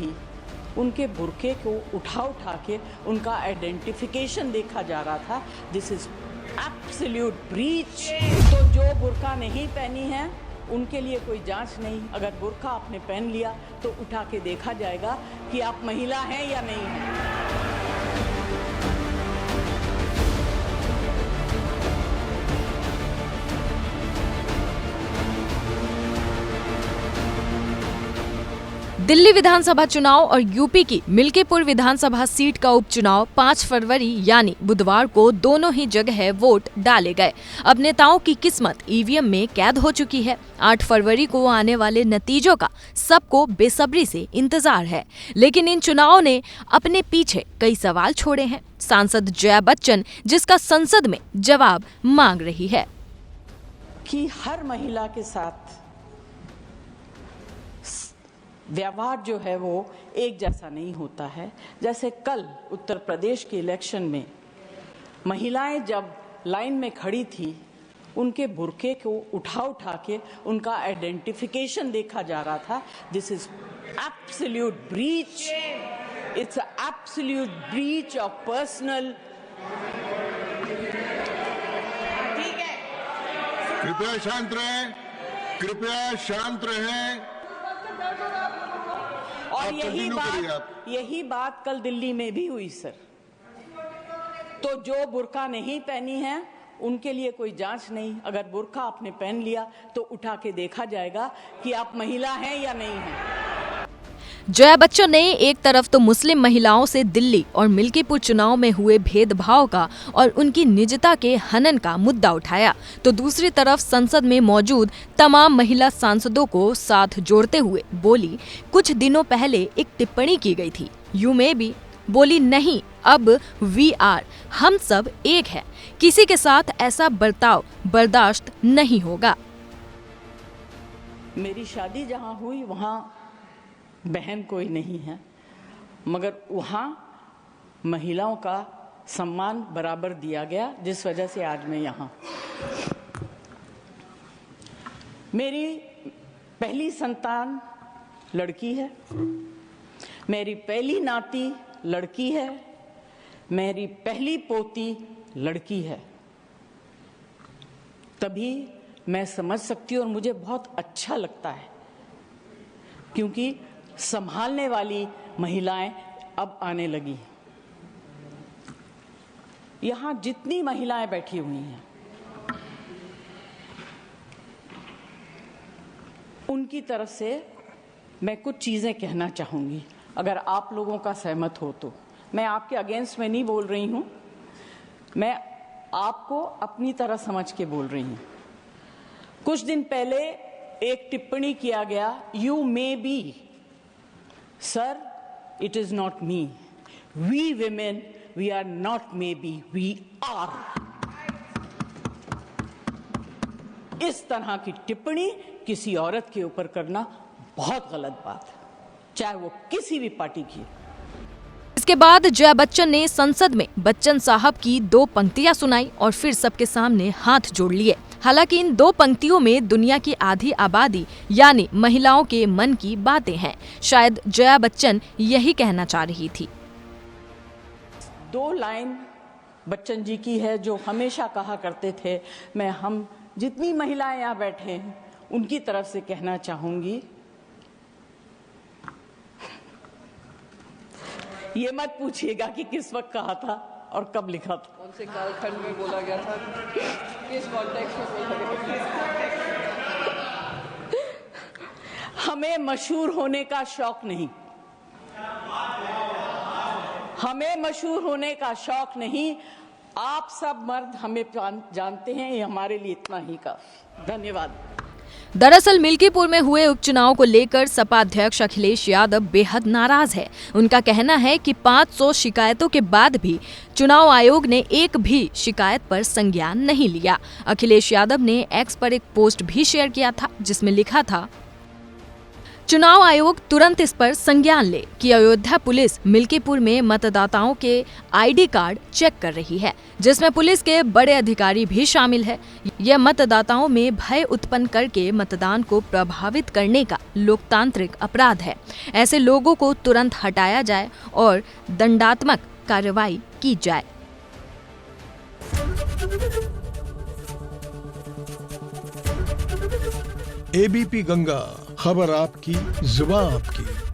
थी उनके बुर्के को उठा के उनका आइडेंटिफिकेशन देखा जा रहा था। This is absolute breach. तो जो बुर्का नहीं पहनी है उनके लिए कोई जांच नहीं। अगर बुर्का आपने पहन लिया तो उठा के देखा जाएगा कि आप महिला हैं या नहीं हैं। दिल्ली विधानसभा चुनाव और यूपी की मिल्कीपुर विधानसभा सीट का उपचुनाव 5 फरवरी यानी बुधवार को दोनों ही जगह वोट डाले गए। अब नेताओं की किस्मत ईवीएम में कैद हो चुकी है। 8 फरवरी को आने वाले नतीजों का सबको बेसब्री से इंतजार है, लेकिन इन चुनावों ने अपने पीछे कई सवाल छोड़े हैं। सांसद जया बच्चन जिसका संसद में जवाब मांग रही है कि हर महिला के साथ व्यवहार जो है वो एक जैसा नहीं होता है। जैसे कल उत्तर प्रदेश के इलेक्शन में महिलाएं जब लाइन में खड़ी थी, उनके बुर्के को उठा के उनका आइडेंटिफिकेशन देखा जा रहा था। This is absolute breach. It's absolute breach of personal. कृपया शांत रहें, कृपया शांत रहें। और यही बात कल दिल्ली में भी हुई सर। तो जो बुर्का नहीं पहनी है उनके लिए कोई जांच नहीं। अगर बुर्का आपने पहन लिया तो उठा के देखा जाएगा कि आप महिला हैं या नहीं हैं। जया बच्चन ने एक तरफ तो मुस्लिम महिलाओं से दिल्ली और मिल्कीपुर चुनाव में हुए भेदभाव का और उनकी निजता के हनन का मुद्दा उठाया, तो दूसरी तरफ संसद में मौजूद तमाम महिला सांसदों को साथ जोड़ते हुए बोली, कुछ दिनों पहले एक टिप्पणी की गई थी, यू में भी बोली नहीं, अब वी आर, हम सब एक है, किसी के साथ ऐसा बर्ताव बर्दाश्त नहीं होगा। मेरी शादी जहां हुई वहां बहन कोई नहीं है, मगर वहाँ महिलाओं का सम्मान बराबर दिया गया, जिस वजह से आज मैं यहाँ। मेरी पहली संतान लड़की है, मेरी पहली नाती लड़की है, मेरी पहली पोती लड़की है। तभी मैं समझ सकती हूँ और मुझे बहुत अच्छा लगता है, क्योंकि संभालने वाली महिलाएं अब आने लगी। यहां जितनी महिलाएं बैठी हुई हैं उनकी तरफ से मैं कुछ चीजें कहना चाहूंगी, अगर आप लोगों का सहमत हो तो। मैं आपके अगेंस्ट में नहीं बोल रही हूं, मैं आपको अपनी तरह समझ के बोल रही हूं। कुछ दिन पहले एक टिप्पणी किया गया, you may be. Sir, it is not me. We women, we are not maybe, we are. इस तरह की टिप्पणी किसी औरत के ऊपर करना बहुत गलत बात है, चाहे वो किसी भी पार्टी की। इसके बाद जया बच्चन ने संसद में बच्चन साहब की 2 पंक्तियां सुनाई और फिर सबके सामने हाथ जोड़ लिए। हालांकि इन 2 पंक्तियों में दुनिया की आधी आबादी यानी महिलाओं के मन की बातें हैं। शायद जया बच्चन यही कहना चाह रही थी। 2 लाइन बच्चन जी की है जो हमेशा कहा करते थे। मैं हम जितनी महिलाएं यहाँ बैठे हैं उनकी तरफ से कहना चाहूंगी, ये मत पूछिएगा कि किस वक्त कहा था और कब लिखा था, कौन से कालखंड में बोला गया था, किस कॉन्टेक्स्ट में बोला गया था। हमें मशहूर होने का शौक नहीं, हमें मशहूर होने का शौक नहीं। आप सब मर्द हमें जानते हैं, ये हमारे लिए इतना ही काफी। धन्यवाद। दरअसल मिल्कीपुर में हुए उपचुनाव को लेकर सपा अध्यक्ष अखिलेश यादव बेहद नाराज है। उनका कहना है कि 500 शिकायतों के बाद भी चुनाव आयोग ने एक भी शिकायत पर संज्ञान नहीं लिया। अखिलेश यादव ने एक्स पर एक पोस्ट भी शेयर किया था जिसमें लिखा था, चुनाव आयोग तुरंत इस पर संज्ञान ले कि अयोध्या पुलिस मिल्कीपुर में मतदाताओं के आईडी कार्ड चेक कर रही है, जिसमें पुलिस के बड़े अधिकारी भी शामिल है। यह मतदाताओं में भय उत्पन्न करके मतदान को प्रभावित करने का लोकतांत्रिक अपराध है। ऐसे लोगों को तुरंत हटाया जाए और दंडात्मक कार्रवाई की जाए। एबीपी गंगा, खबर आपकी, जुबान आपकी।